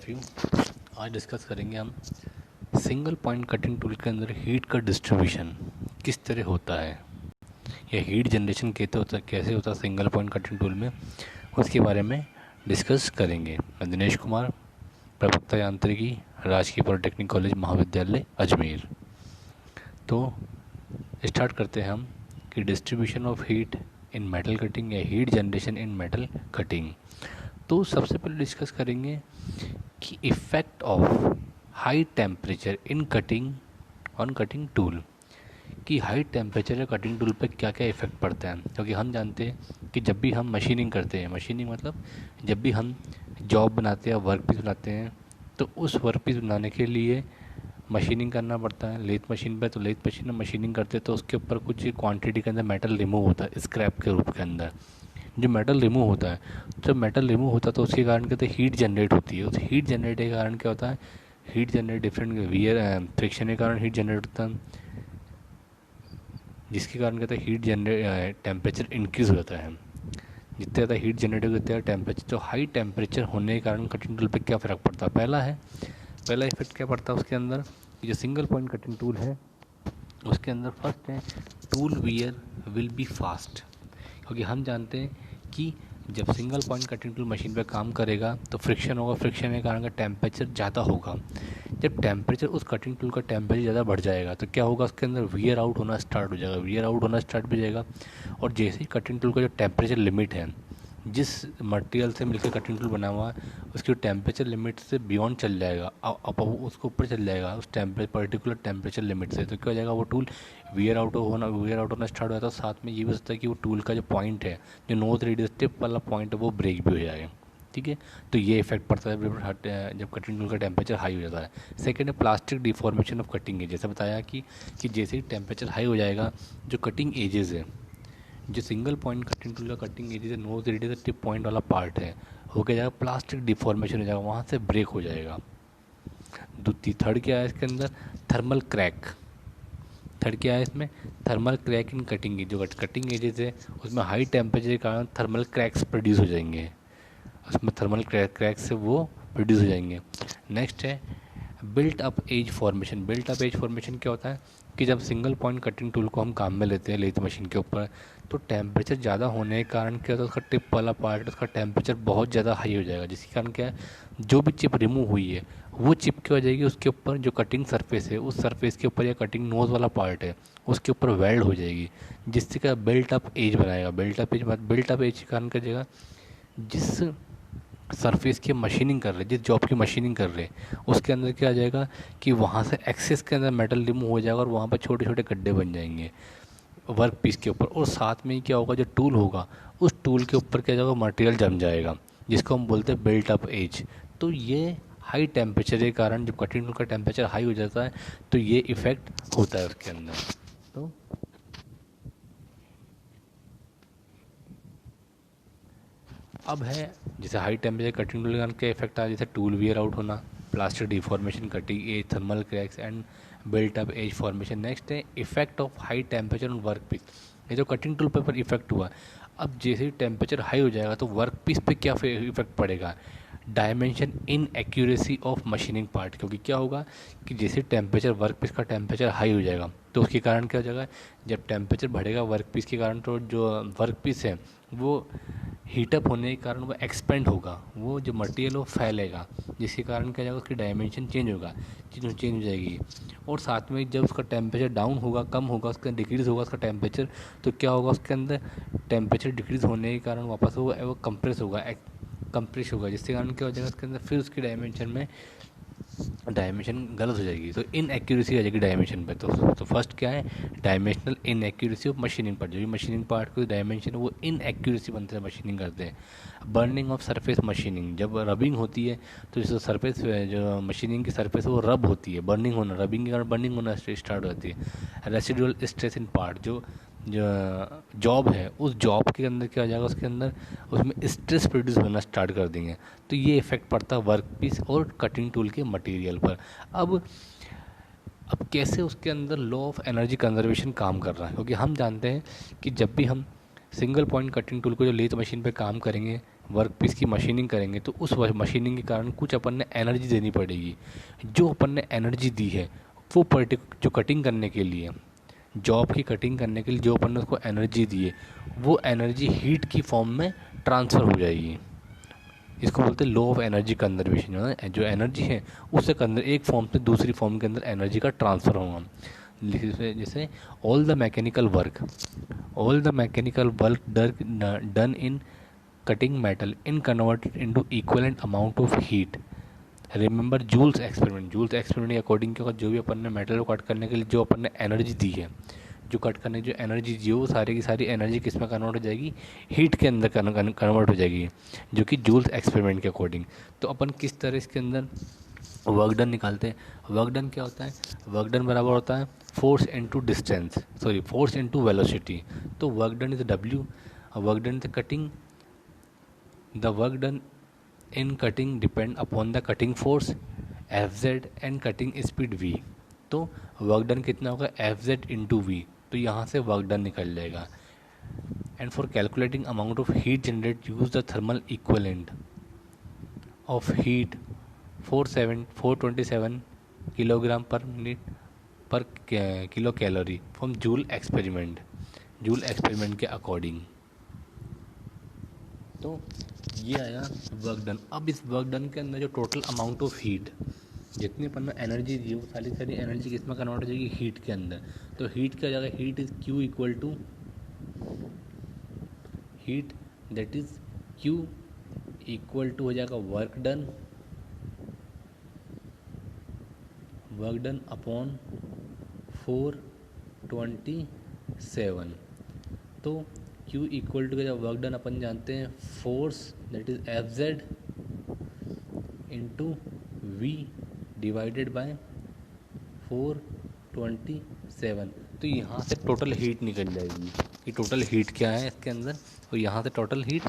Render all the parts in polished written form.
Of you. आज discuss करेंगे हम सिंगल पॉइंट कटिंग टूल के अंदर हीट का डिस्ट्रीब्यूशन किस तरह होता है या हीट जनरेशन कैसे होता है सिंगल पॉइंट कटिंग टूल में, उसके बारे में डिस्कस करेंगे। मैं दिनेश कुमार, प्रवक्ता यांत्रिकी, राजकीय पॉलिटेक्निक कॉलेज महाविद्यालय अजमेर। तो स्टार्ट करते हैं हम कि distribution of heat in metal cutting या heat generation in metal cutting. तो सबसे पहले डिस्कस करेंगे कि effect of high temperature in cutting on cutting tool, कि हाई टेम्परेचर या कटिंग टूल पे क्या क्या इफ़ेक्ट पड़ता है। क्योंकि हम जानते हैं कि जब भी हम मशीनिंग करते हैं, मशीनिंग मतलब जब भी हम जॉब बनाते हैं, वर्क पीस बनाते हैं, तो उस वर्क पीस बनाने के लिए मशीनिंग करना पड़ता है लेथ मशीन पे। तो लेथ मशीन में मशीनिंग करते हैं तो उसके ऊपर कुछ क्वांटिटी के अंदर मेटल रिमूव होता है स्क्रैप के रूप के अंदर। जो मेटल रिमूव होता है, जब मेटल रिमूव होता है तो उसके कारण कहते हैं हीट जनरेट होती है। उस हीट जनरेट के कारण क्या होता है, heat generate different wear friction के कारण हीट जनरेट होता है, जिसके कारण कहते हैं हीट जनरेट टेम्परेचर इंक्रीज हो जाता है। जितने ज़्यादा हीट जनरेट होता है टेम्परेचर, तो हाई टेम्परेचर होने के कारण कटिंग टूल पे क्या फ़र्क पड़ता है। पहला इफेक्ट क्या पड़ता है उसके अंदर, जो सिंगल पॉइंट कटिंग टूल है उसके अंदर फर्स्ट है tool wear will be fast. क्योंकि हम जानते हैं कि जब single point cutting tool machine पे काम करेगा तो फ्रिक्शन होगा, फ्रिक्शन के कारण का टेम्परेचर ज़्यादा होगा। जब टेम्परेचर उस कटिंग टूल का टेम्परेचर ज़्यादा बढ़ जाएगा तो क्या होगा, उसके अंदर वियर आउट होना स्टार्ट हो जाएगा, वियर आउट होना स्टार्ट हो जाएगा। और जैसे ही कटिंग टूल का जो टेम्परेचर लिमिट है, जिस मटेरियल से मिलकर कटिंग टूल बना हुआ है उसकी टेम्परेचर लिमिट से बियॉन्ड चल जाएगा, अब उसको ऊपर चल जाएगा उस पर्टिकुलर टेम्परेचर लिमिट से, तो क्या हो जाएगा, वो टूल वियर आउट होना स्टार्ट हो जाता है। साथ में ये भी हो सकता है कि वो टूल का जो पॉइंट है, जो नोज रेडियस टिप वाला पॉइंट है, वो ब्रेक भी हो जाएगा। ठीक है, तो ये इफेक्ट पड़ता है जब कटिंग टूल का टेम्परेचर हाई हो जाता है। सेकेंड है प्लास्टिक डिफॉर्मेशन ऑफ कटिंग है। जैसे बताया कि जैसे ही टेम्परेचर हाई हो जाएगा, जो कटिंग एजेस है, जो सिंगल पॉइंट कटिंग टूल का कटिंग एरिया से नोज एरिया से टिप पॉइंट वाला पार्ट है, हो क्या जाएगा, प्लास्टिक डिफॉर्मेशन हो जाएगा, वहाँ से ब्रेक हो जाएगा। थर्ड क्या है इसके अंदर, थर्मल क्रैक। थर्ड क्या है इसमें, thermal crack in cutting edge. जो कटिंग एजेस है उसमें हाई टेम्परेचर के कारण थर्मल क्रैक्स प्रोड्यूस हो जाएंगे, उसमें थर्मल क्रैक से वो प्रोड्यूस हो जाएंगे। नेक्स्ट है built up edge formation. Built up edge formation क्या होता है कि जब सिंगल पॉइंट कटिंग टूल को हम काम में लेते हैं लेथ मशीन के ऊपर, तो टेम्परेचर ज़्यादा होने के कारण क्या होता है, उसका टिप वाला पार्ट उसका टेम्परेचर बहुत ज़्यादा हाई हो जाएगा, जिसके कारण क्या है, जो भी चिप रिमूव हुई है वो चिप क्या हो जाएगी, उसके ऊपर जो कटिंग सरफेस है उस सरफेस के ऊपर या कटिंग नोज वाला पार्ट है उसके ऊपर वेल्ड हो जाएगी, जिससे क्या बिल्ट अप एज बनाएगा। बिल्ट अप एज के कारण क्या जाएगा, जिस सरफेस की मशीनिंग कर रहे, जिस जॉब की मशीनिंग कर रहे उसके अंदर क्या आ जाएगा कि वहाँ से एक्सेस के अंदर मेटल रिमूव हो जाएगा और वहाँ पर छोटे छोटे गड्ढे बन जाएंगे वर्क पीस के ऊपर। और साथ में ही क्या होगा, जो टूल होगा उस टूल के ऊपर क्या जाएगा, मटेरियल जम जाएगा, जिसको हम बोलते हैं बिल्ट अप एज। तो ये हाई टेम्परेचर के कारण, जब कटिंग टूल का टेम्परेचर हाई हो जाता है तो ये इफ़ेक्ट होता है उसके अंदर। तो अब है जैसे हाई टेम्परेचर कटिंग टूल का क्या इफेक्ट आया, जैसे टूल वियर आउट होना, plastic deformation, cutting edge, thermal cracks and built up edge formation. Next है effect of high temperature on workpiece. ये जो कटिंग टूल पर इफेक्ट हुआ, अब जैसे ही टेम्परेचर हाई हो जाएगा तो वर्क पीस पे क्या इफेक्ट पड़ेगा, dimension in accuracy of machining part. क्योंकि क्या होगा कि जैसे टेम्परेचर वर्क पीस का टेम्परेचर हाई हो जाएगा तो उसके कारण क्या हो जाएगा, जब टेम्परेचर बढ़ेगा वर्क पीस के कारण तो जो वर्क पीस है वो हीटअप होने के कारण वो एक्सपेंड होगा, वो जो मटेरियल वो फैलेगा, जिसके कारण क्या जाएगा, उसकी डायमेंशन चेंज होगा, चेंज हो जाएगी। और साथ में जब उसका टेम्परेचर डाउन होगा, कम होगा, उसका डिक्रीज़ होगा उसका टेम्परेचर, तो क्या होगा उसके अंदर टेम्परेचर डिक्रीज़ होने के कारण वापस वो कंप्रेस होगा, जिसके कारण क्या हो जाएगा उसके अंदर फिर उसकी डायमेंशन गलत हो जाएगी, तो इन एक्यूरेसी आ जाएगी डायमेंशन पे। तो फर्स्ट क्या है, dimensional in accuracy of machining part. जो भी मशीनिंग पार्ट को डायमेंशन वो इन एक्यूरेसी बनते हैं मशीनिंग करते हैं। बर्निंग ऑफ सरफेस मशीनिंग, जब रबिंग होती है तो जो सरफेस जो मशीनिंग की सरफेस है वो रब होती है, रबिंग के कारण बर्निंग होना स्टार्ट हो जाती है। रेसिडुअल स्ट्रेस इन पार्ट, जो जॉब है उस जॉब के अंदर क्या हो जाएगा, उसके अंदर उसमें स्ट्रेस प्रोड्यूस होना स्टार्ट कर देंगे, तो ये इफेक्ट पड़ता है वर्क पीस और कटिंग टूल के मटेरियल पर। अब कैसे उसके अंदर लॉ ऑफ एनर्जी कंजर्वेशन काम कर रहा है, क्योंकि हम जानते हैं कि जब भी हम सिंगल पॉइंट कटिंग टूल को जो लेथ मशीन पे काम करेंगे वर्क पीस की मशीनिंग करेंगे तो उस मशीनिंग के कारण कुछ अपन ने एनर्जी देनी पड़ेगी। जो अपन ने एनर्जी दी है वो जो कटिंग करने के लिए, जॉब की कटिंग करने के लिए जो अपन ने उसको एनर्जी दी है वो एनर्जी हीट की फॉर्म में ट्रांसफ़र हो जाएगी। इसको बोलते हैं लॉ ऑफ एनर्जी कंजर्वेशन। जो एनर्जी है उससे एक फॉर्म से दूसरी फॉर्म के अंदर एनर्जी का ट्रांसफ़र होगा। जैसे all the mechanical work done in cutting metal in converted into equivalent amount of heat। Remember Joule's experiment के अकॉर्डिंग क्या होगा, जो भी अपन ने मेटल को कट करने के लिए जो अपन ने एनर्जी दी है, जो कट करने की जो एनर्जी दी है वो सारी की सारी एनर्जी किस में कन्वर्ट हो जाएगी, हीट के अंदर कन्वर्ट हो जाएगी, जो कि जूल्स एक्सपेरिमेंट के अकॉर्डिंग। तो अपन किस तरह इसके अंदर वर्क डन निकालते हैं। वर्क डन क्या होता है, वर्क डन बराबर होता है फोर्स इनटू वेलोसिटी। तो work done is W, work done is cutting, the work done in cutting depend upon the cutting force Fz and cutting speed V। तो वर्क डन कितना होगा, Fz इंटू वी, तो यहाँ से work done निकल जाएगा। And for calculating amount of heat generate use the thermal equivalent of heat 427 kilogram per minute per kilocalorie from joule experiment के according. तो ये आया वर्क डन। अब इस वर्क डन के अंदर जो टोटल अमाउंट ऑफ हीट, जितनी अपन ने एनर्जी दी वो सारी सारी एनर्जी किस में कन्वर्ट हो जाएगी, हीट के अंदर। तो हीट क्या हो जाएगा, heat is Q equal to heat that is Q equal to हो जाएगा वर्क डन अपॉन 427। तो Q इक्वल टू का वर्क डन अपन जानते हैं force that is Fz into V divided by 427। तो यहाँ से टोटल हीट निकल जाएगी कि टोटल हीट क्या है इसके अंदर, और यहाँ से टोटल हीट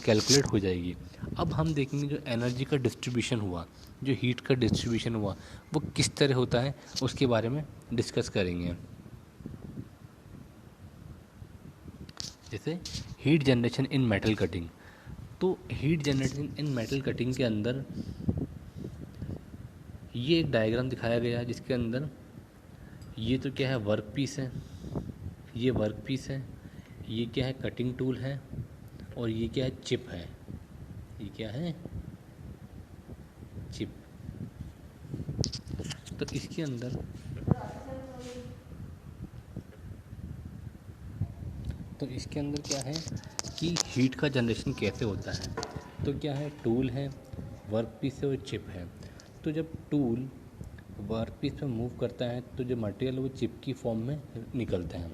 कैलकुलेट हो जाएगी। अब हम देखेंगे जो एनर्जी का डिस्ट्रीब्यूशन हुआ, जो हीट का डिस्ट्रीब्यूशन हुआ वो किस तरह होता है उसके बारे में डिस्कस करेंगे। जैसे heat generation in metal cutting. तो heat generation in metal cutting के अंदर ये एक डायग्राम दिखाया गया है जिसके अंदर ये तो क्या है, वर्क पीस है, ये वर्क पीस है, ये क्या है, कटिंग टूल है, और ये क्या है, चिप है। ये क्या है, चिप। तो इसके अंदर क्या है कि हीट का जनरेशन कैसे होता है। तो क्या है, टूल है, वर्क पीस है और चिप है। तो जब टूल वर्क पीस पे मूव करता है तो जो मटेरियल वो चिप की फॉर्म में निकलता है।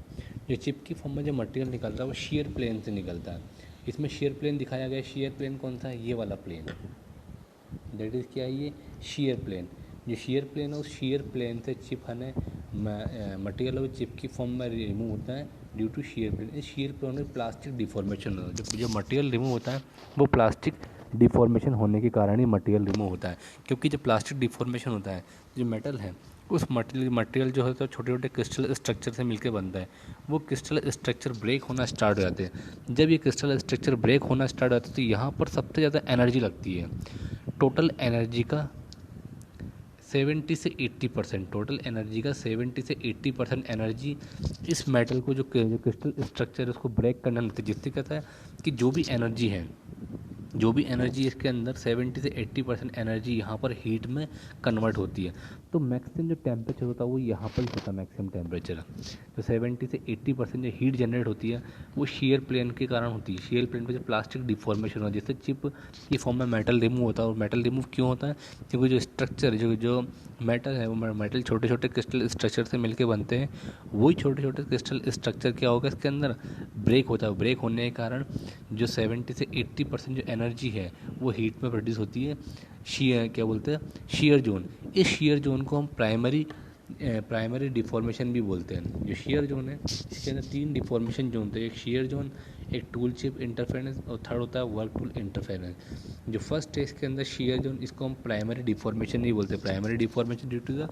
जो चिप की फॉर्म में जो मटेरियल निकलता है वो शेयर प्लेन से निकलता है। इसमें शेयर प्लेन दिखाया गया है। शेयर प्लेन कौन सा है, ये वाला प्लेन, दैट इज़ क्या है, ये शेयर प्लेन। जो शेयर प्लेन है उस शेयर प्लेन से चिप है मटेरियल वो चिप की फॉर्म में रिमूव होता है ड्यू टू शेयर प्लेन। इस शेयर प्लेन में प्लास्टिक डिफॉर्मेशन होता है। जो मटेरियल रिमूव होता है वो प्लास्टिक डिफॉर्मेशन होने के कारण ही मटेरियल रिमूव होता है। क्योंकि जब प्लास्टिक डिफॉर्मेशन होता है, जो मेटल है उस मटेरियल जो होता है छोटे छोटे क्रिस्टल स्ट्रक्चर से मिलकर बनता है। वो क्रिस्टल स्ट्रक्चर ब्रेक होना स्टार्ट हो जाते हैं। जब ये क्रिस्टल स्ट्रक्चर ब्रेक होना स्टार्ट होता है तो यहाँ पर सबसे ज़्यादा एनर्जी लगती है। टोटल एनर्जी का 70 से 80%, टोटल एनर्जी का 70 से 80% एनर्जी इस मेटल को जो क्रिस्टल स्ट्रक्चर है उसको ब्रेक करना लगता है। जिससे कहता है कि जो भी एनर्जी इसके अंदर 70 से 80% एनर्जी यहाँ पर हीट में कन्वर्ट होती है। तो मैक्सिमम जो टेम्परेचर होता है वो यहाँ पर ही होता है। मैक्सिमम टेम्परेचर तो 70 से 80% जो हीट जनरेट होती है वो शेयर प्लेन के कारण होती है। शेयर प्लेन पर जो प्लास्टिक डिफॉर्मेशन होता है, जिससे चिप की फॉर्म में मेटल रिमूव होता है। और मेटल रिमूव क्यों होता है, क्योंकि जो स्ट्रक्चर जो मेटल है वो मेटल छोटे छोटे क्रिस्टल स्ट्रक्चर से मिलकर बनते हैं। वही छोटे छोटे क्रिस्टल स्ट्रक्चर क्या होगा, इसके अंदर ब्रेक होता है। ब्रेक होने के कारण जो 70 से 80% जो एनर्जी है वो हीट में प्रोड्यूस होती है। Shear zone. इस शेयर जोन को हम प्राइमरी डिफॉर्मेशन भी बोलते हैं। जो शेयर जोन है इसके अंदर 3 डिफॉर्मेशन जोन होते हैं, एक शेयर जोन, एक टूल चिप इंटरफेरेंस और थर्ड होता है वर्क टूल इंटरफेरेंस। जो फर्स्ट है इसके अंदर शेयर जोन, इसको हम प्राइमरी डिफॉर्मेशन नहीं बोलते। Primary deformation due to the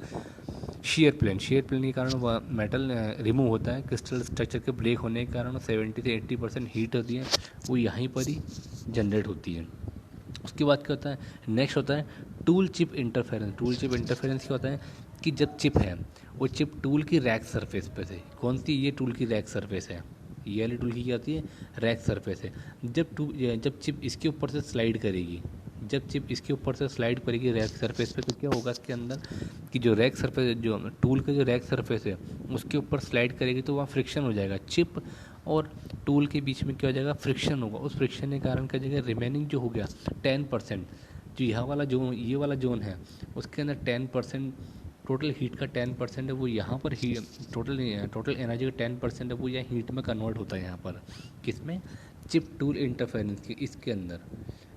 shear plane के कारण वह मेटल रिमूव होता है, क्रिस्टल स्ट्रक्चर के ब्रेक होने के कारण 70 से 80% हीट होती है वो यहीं पर ही जनरेट होती है। उसके बाद क्या होता है, नेक्स्ट होता है tool chip interference. Tool chip interference क्या होता है कि जब चिप है वो चिप टूल की रैक सरफेस पे से, कौन सी, ये टूल की रैक सरफेस है, ये वाली टूल की क्या होती है, रैक सरफेस है। जब चिप इसके ऊपर से स्लाइड करेगी, जब चिप इसके ऊपर से स्लाइड करेगी रैक सरफेस पे, तो क्या होगा इसके अंदर कि जो रैक सरफेस, जो टूल का जो रैक सरफेस है उसके ऊपर स्लाइड करेगी तो वहाँ फ्रिक्शन हो जाएगा, चिप और टूल के बीच में क्या हो जाएगा, फ्रिक्शन होगा। उस फ्रिक्शन के कारण क्या जगह रिमेनिंग जो हो गया 10%, जो यहाँ वाला जोन, ये वाला जोन है उसके अंदर 10%, टोटल हीट का 10% है वो यहाँ पर ही, टोटल एनर्जी का 10% है वो यहाँ हीट में कन्वर्ट होता है यहाँ पर, किसमें, चिप टूल इंटरफेरेंस के, इसके अंदर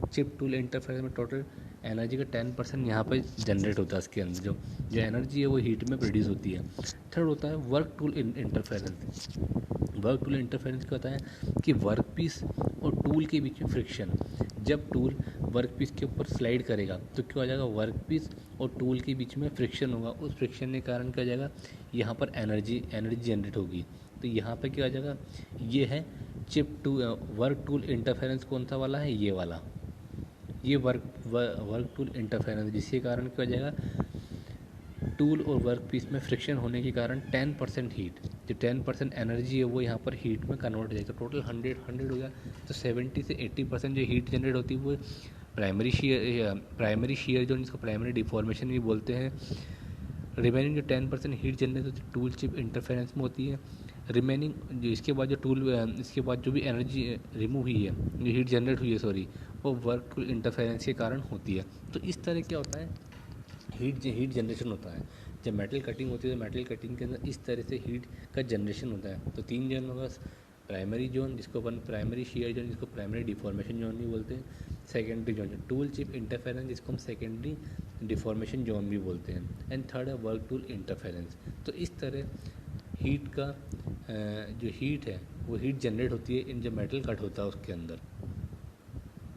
चिप टूल इंटरफेरेंस में टोटल एनर्जी का 10% यहाँ पर जनरेट होता है। इसके अंदर जो एनर्जी है वो हीट में प्रोड्यूस होती है। थर्ड होता है work tool interference. Work tool interference क्या होता है कि वर्क पीस और टूल के बीच में फ्रिक्शन, जब टूल वर्क पीस के ऊपर स्लाइड करेगा तो क्या हो जाएगा, वर्क पीस और टूल के बीच में फ्रिक्शन होगा। उस फ्रिक्शन के कारण क्या हो जाएगा, यहाँ पर एनर्जी जनरेट होगी। तो यहाँ पर क्या हो जाएगा, ये है chip to work tool interference, कौन सा वाला है, ये वाला, ये वर्क टूल इंटरफेरेंस, जिसके कारण क्या हो जाएगा, टूल और वर्क पीस में फ्रिक्शन होने के कारण 10% हीट, जो 10% एनर्जी है वो यहाँ पर हीट में कन्वर्ट हो जाएगा। तो टोटल 100 हो गया, तो 70 से 80% जो हीट जनरेट होती है वो प्राइमरी शेयर जो जिसको प्राइमरी डिफॉर्मेशन भी बोलते हैं। रिमेनिंग जो 10% हीट जनरेट होती है टूल चिप इंटरफेरेंस में होती है। रिमेनिंग जो इसके बाद इसके बाद जो भी एनर्जी रिमूव हुई है, जो हीट जनरेट हुई है सॉरी, वो वर्क टूल इंटरफेरेंस के कारण होती है। तो इस तरह क्या होता है, हीट जनरेशन होता है। जब मेटल कटिंग होती है तो मेटल कटिंग के अंदर इस तरह से हीट का जनरेशन होता है। तो 3 जोन होगा, प्राइमरी जोन जिसको अपन प्राइमरी शेयर जोन जिसको प्राइमरी डिफॉर्मेशन जोन भी बोलते हैं, secondary zone tool chip interference जिसको हम सेकेंडरी डिफॉर्मेशन जोन भी बोलते हैं, एंड थर्ड है वर्क टूल इंटरफेरेंस। तो इस तरह हीट का जो हीट है वो हीट जनरेट होती है इन जो मेटल कट होता है उसके अंदर।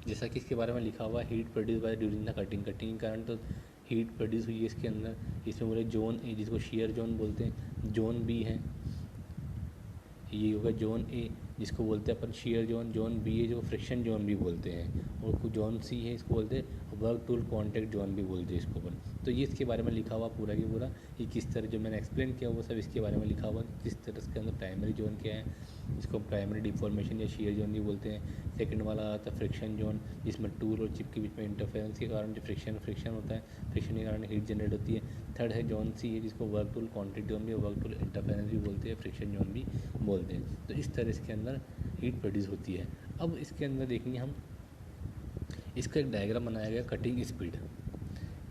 जैसा कि इसके बारे में लिखा हुआ है, heat produce by during the cutting, cutting के कारण तो हीट प्रोड्यूस हुई है इसके अंदर। इसमें बोले जोन ए जिसको शेयर जोन बोलते हैं, जोन बी है, ये होगा जोन ए जिसको बोलते हैं अपन शेयर जोन, जोन बी है जो फ्रिक्शन जोन भी बोलते हैं, और जोन सी है इसको बोलते हैं वर्क टूल कॉन्टैक्ट जोन भी बोलते हैं इसको अपन। तो ये इसके बारे में लिखा हुआ पूरा की पूरा, ये किस तरह जो मैंने एक्सप्लेन किया वो सब इसके बारे में लिखा हुआ कि किस तरह इसके अंदर प्राइमरी जोन क्या है, इसको प्राइमरी डिफॉर्मेशन या शेयर जोन भी बोलते हैं। सेकंड वाला आता है फ्रिक्शन जोन, जिसमें टूल और चिप के बीच में इंटरफेरेंस के कारण जो फ्रिक्शन होता है, फ्रिक्शन के कारण हीट जनरेट होती है। थर्ड है जोन सी है जिसको वर्क टूल कॉन्टैक्ट जोन भी, वर्क टूल इंटरफेरेंस भी बोलते हैं, फ्रिक्शन जोन भी बोलते हैं। तो इस तरह इसके अंदर हीट प्रोड्यूस होती है। अब इसके अंदर देखेंगे हम, इसका एक डायग्राम बनाया गया कटिंग स्पीड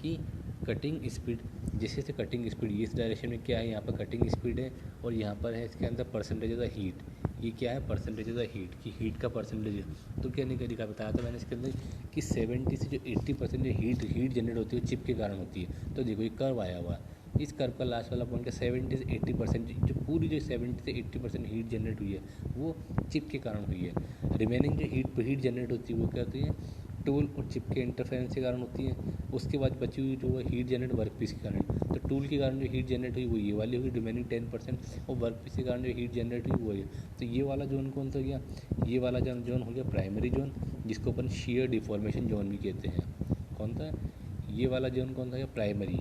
की। कटिंग स्पीड, जैसे जैसे कटिंग स्पीड, ये इस डायरेक्शन में क्या है, यहाँ पर कटिंग स्पीड है और यहाँ पर है इसके अंदर परसेंटेज ऑफ हीट। ये क्या है, परसेंटेज ऑफ हीट की, हीट का परसेंटेज है। तो क्या नहीं दिखा, बताया था मैंने इसके अंदर कि 70 से जो 80% जो हीट जनरेट होती है वो चिप के कारण होती है। तो देखो ये कर्व आया हुआ है, इस कर्व का लास्ट वाला पॉइंट है 70 से 80%, जो पूरी जो 70 से 80% हीट जनरेट हुई है वो चिप के कारण हुई है। रिमेनिंग जो हीट जनरेट होती है वो क्या होती है, टूल और चिप के इंटरफेरेंस के कारण होती है। उसके बाद बची हुई जो है हीट जनरेट वर्क पीस के कारण, तो टूल के कारण जो हीट जनरेट हुई वो ये वाली हुई रिमेनिंग 10%, और वर्क पीस के कारण जो हीट जनरेट हुई वो है। तो ये वाला जोन कौन सा हो गया, ये वाला जोन हो गया प्राइमरी जोन, जिसको अपन शेयर डिफॉर्मेशन जोन भी कहते हैं। कौन सा, ये वाला जोन कौन सा है, प्राइमरी,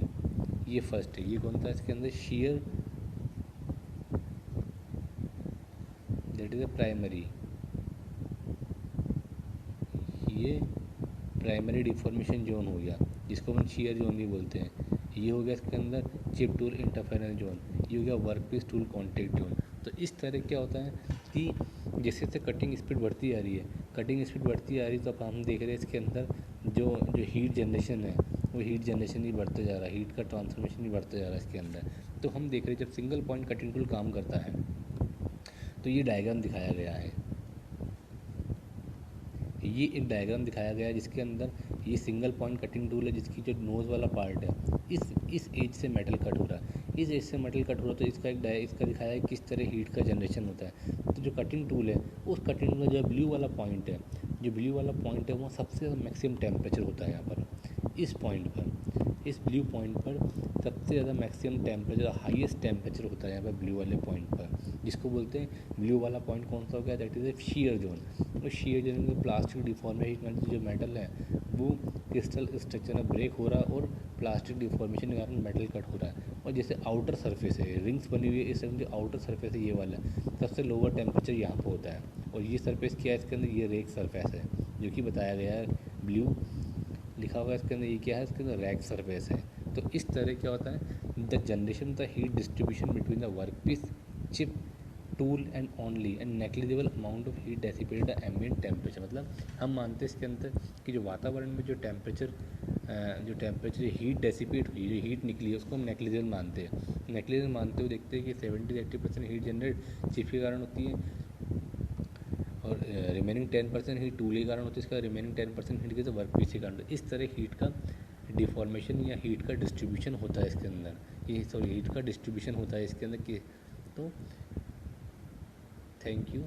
ये फर्स्ट है। ये कौन सा इसके अंदर, share, that is a primary, ये प्राइमरी डिफॉर्मेशन जोन हो गया जिसको हम शेयर जोन भी बोलते हैं। ये हो गया इसके अंदर चिप टूल इंटरफेरेंस जोन, ये हो गया work piece tool contact zone. तो इस तरह क्या होता है कि जैसे जैसे कटिंग स्पीड बढ़ती आ रही है, कटिंग स्पीड बढ़ती आ रही है, तो अब हम देख रहे हैं इसके अंदर जो हीट जनरेशन है वो हीट जनरेशन ही बढ़ते जा रहा है, हीट का ट्रांसफॉर्मेशन ही बढ़ते जा रहा है इसके अंदर। तो हम देख रहे हैं जब सिंगल पॉइंट कटिंग टूल काम करता है तो ये डायग्राम दिखाया गया है, ये एक डायग्राम दिखाया गया है जिसके अंदर ये सिंगल पॉइंट कटिंग टूल है जिसकी जो नोज़ वाला पार्ट है इस एज से मेटल कट हो रहा है, इस एज से मेटल कट हो रहा है। तो इसका दिखाया है किस तरह हीट का जनरेशन होता है। तो जो कटिंग टूल है उस कटिंग टूल का जो ब्लू वाला पॉइंट है, जो ब्लू वाला पॉइंट है वो सबसे मैक्सिमम टेम्परेचर होता है यहाँ पर। इस पॉइंट पर, इस ब्लू पॉइंट पर सबसे ज़्यादा मैक्सिमम टेम्परेचर, हाईएस्ट टेम्परेचर होता है यहाँ पर ब्लू वाले पॉइंट पर, जिसको बोलते हैं ब्लू वाला पॉइंट कौन सा हो गया, that is a shear zone. तो शीयर जोन में प्लास्टिक डिफॉर्मेशन जो मेटल है वो क्रिस्टल स्ट्रक्चर में ब्रेक हो रहा है और प्लास्टिक डिफॉर्मेशन के कारण मेटल कट हो रहा है। और जैसे आउटर सरफेस है, रिंग्स बनी हुई है, इस जो आउटर सरफेस है ये वाला, सबसे लोअर टेम्परेचर यहाँ पर होता है। और ये सरफेस क्या है इसके अंदर, ये रेक सरफेस है जो कि बताया गया है, ब्लू लिखा हुआ है इसके अंदर, ये क्या है इसके अंदर रैक सरफेस है। तो इस तरह क्या होता है, the generation the heat distribution between the workpiece, chip, tool and only and negligible amount of heat dissipated the ambient temperature. मतलब हम मानते हैं इसके अंदर कि जो वातावरण में जो टेम्परेचर हीट डेसिपेट हुई, जो हीट निकली है उसको हम नेग्लिजिबल मानते हैं। नेग्लिजिबल मानते हुए देखते हैं कि 70-80% हीट जनरेट चिप के कारण होती है और रिमेनिंग 10% हीट टूल के कारण होती है, इसका रिमेनिंग 10% हीट के तो वर्क पीस के कारण। इस तरह हीट का डिफॉर्मेशन या हीट का डिस्ट्रीब्यूशन होता है इसके अंदर, ये सॉरी हीट का डिस्ट्रीब्यूशन होता है इसके अंदर। तो थैंक यू।